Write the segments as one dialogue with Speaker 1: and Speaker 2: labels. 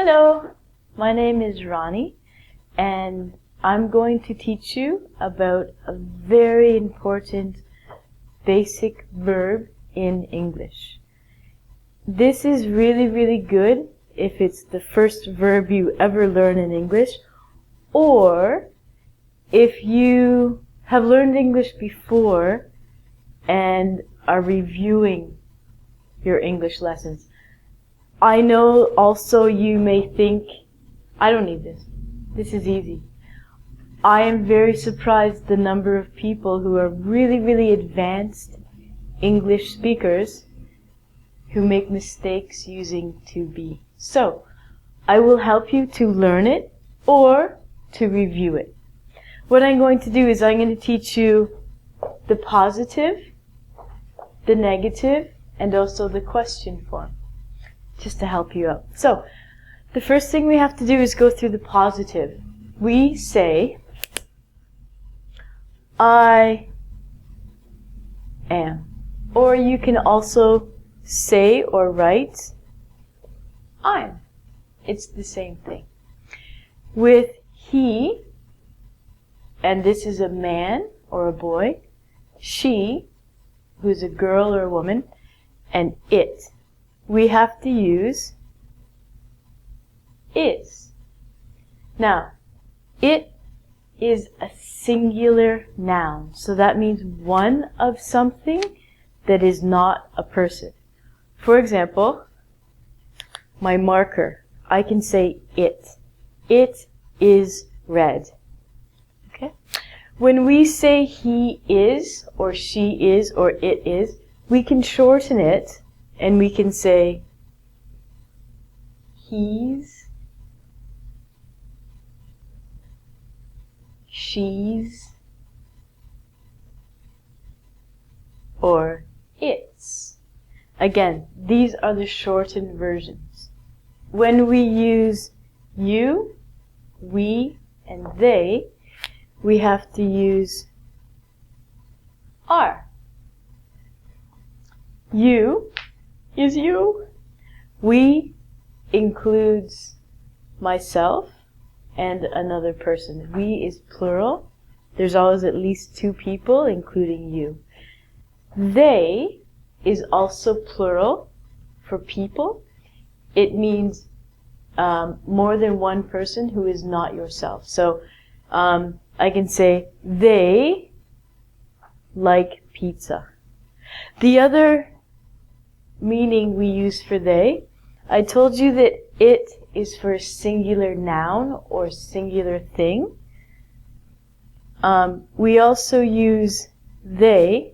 Speaker 1: Hello, my name is Ronnie, and I'm going to teach you about a very important basic verb in English. This is really good if it's the first verb you ever learn in English, or if you have learned English before and are reviewing your English lessons. I know also you may think, I don't need this. This is easy. I am very surprised the number of people who are really advanced English speakers who make mistakes using to be. So, I will help you to learn it or to review it. What I'm going to do is I'm going to teach you the positive, the negative, and also the question form, just to help you out. So, the first thing we have to do is go through the positive. We say, I am. Or you can also say or write, I'm. It's the same thing. With he, and this is a man or a boy, she, who's a girl or a woman, and it, we have to use is. Now, it is a singular noun, so that means one of something that is not a person. For example, my marker, I can say it. It is red. Okay? When we say he is, or she is, or it is, we can shorten it and we can say he's, she's, or it's. Again, these are the shortened versions. When we use you, we, and they, we have to use are. You is you. We includes myself and another person. We is plural. There's always at least two people, including you. They is also plural for people. It means more than one person who is not yourself. So I can say they like pizza. The other meaning we use for they, I told you that it is for a singular noun or singular thing. We also use they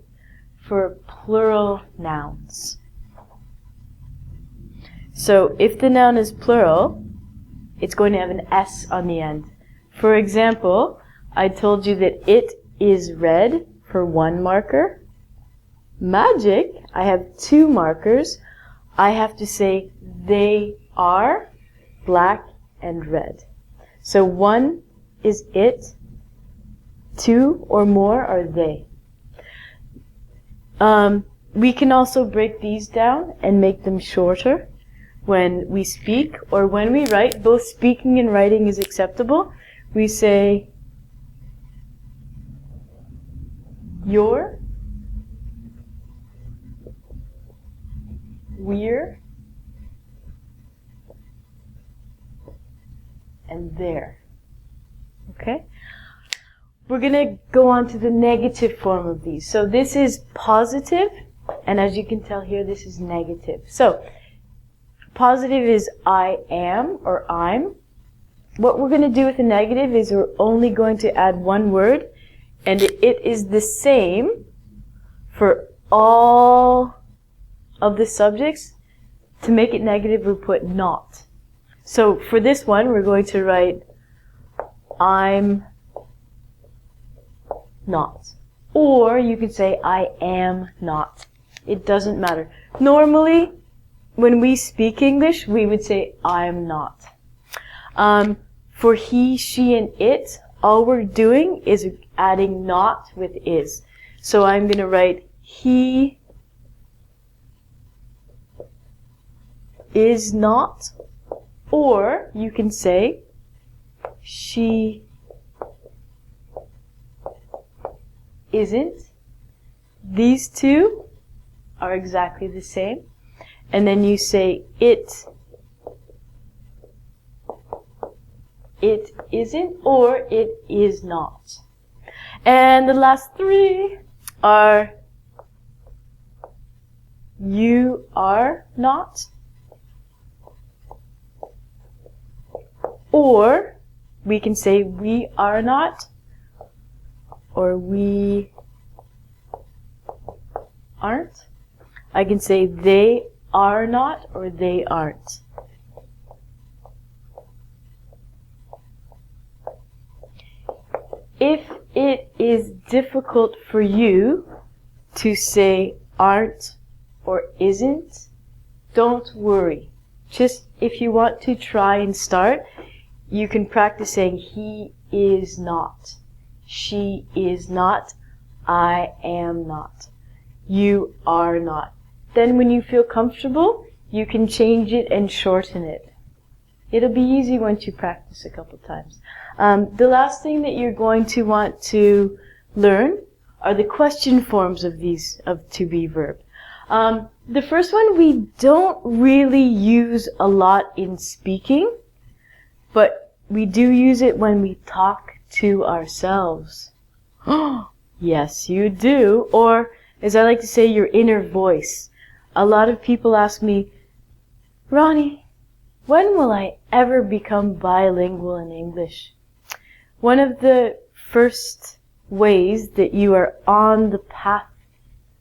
Speaker 1: for plural nouns. So if the noun is plural, it's going to have an S on the end. For example, I told you that it is red for one marker. Magic, I have two markers. I have to say they are black and red. So one is it, two or more are they. We can also break these down and make them shorter when we speak or when we write. Both speaking and writing is acceptable. We say your, we're, and there. Okay? We're going to go on to the negative form of these. So this is positive, and as you can tell here, this is negative. So positive is I am or I'm. What we're going to do with the negative is we're only going to add one word, and it is the same for all of the subjects. To make it negative, we put not. So for this one, we're going to write I'm not. Or you could say I am not. It doesn't matter. Normally, when we speak English, we would say I'm not. For he, she, and it, all we're doing is adding not with is. So I'm going to write he is not, Or you can say she isn't. These two are exactly the same. And then you say it isn't, or it is not. And the last three are you are not, or we can say we are not, or we aren't. I can say they are not, or they aren't. If it is difficult for you to say aren't or isn't, don't worry. Just if you want to try and start, you can practice saying he is not, she is not, I am not, you are not. Then when you feel comfortable, you can change it and shorten it. It'll be easy once you practice a couple times. The last thing that you're going to want to learn are the question forms of these, of to be verb. The first one we don't really use a lot in speaking, but we do use it when we talk to ourselves. Yes, you do. Or, as I like to say, your inner voice. A lot of people ask me, Ronnie, when will I ever become bilingual in English? One of the first ways that you are on the path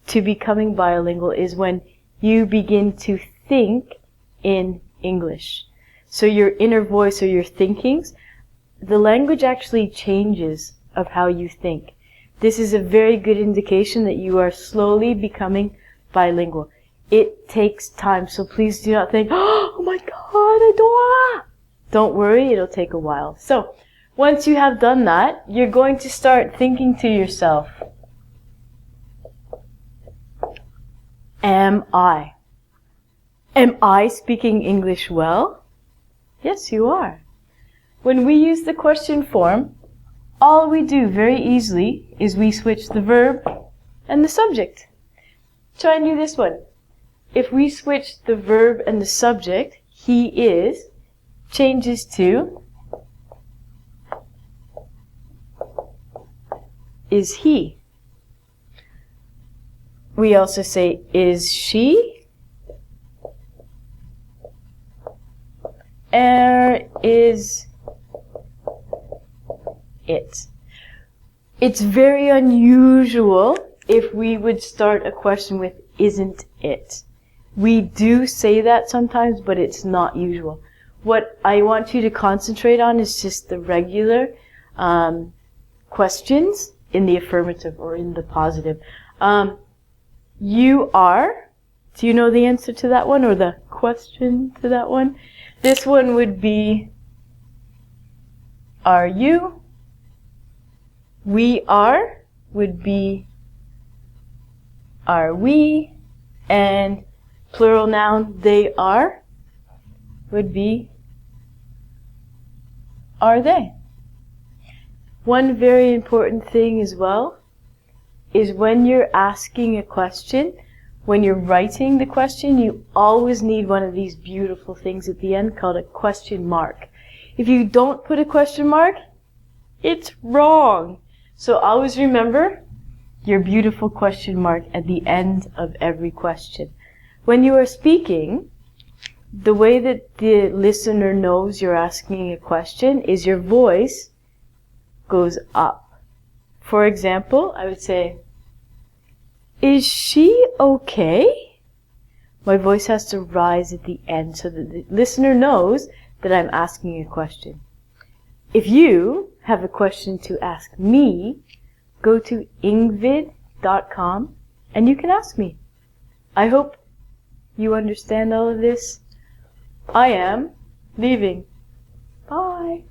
Speaker 1: to becoming bilingual is when you begin to think in English. So your inner voice or your thinkings, the language actually changes of how you think. This is a very good indication that you are slowly becoming bilingual. It takes time, so please do not think, oh my God, I don't. Don't worry, it'll take a while. So, once you have done that, you're going to start thinking to yourself, am I? Am I speaking English well? Yes, you are. When we use the question form, all we do very easily is we switch the verb and the subject. Try and do this one. If we switch the verb and the subject, he is, changes to, is he. We also say, is she, is it. It's very unusual if we would start a question with isn't it. We do say that sometimes, but it's not usual. What I want you to concentrate on is just the regular questions in the affirmative or in the positive. You are. Do you know the answer to that one or the question to that one? This one would be, are you? We are would be, are we? And plural noun, they are, would be, are they? One very important thing as well is when you're asking a question, when you're writing the question, you always need one of these beautiful things at the end called a question mark. If you don't put a question mark, it's wrong. So always remember your beautiful question mark at the end of every question. When you are speaking, the way that the listener knows you're asking a question is your voice goes up. For example, I would say, is she okay? My voice has to rise at the end so that the listener knows that I'm asking a question. If you have a question to ask me, go to EngVid.com and you can ask me. I hope you understand all of this. I am leaving. Bye.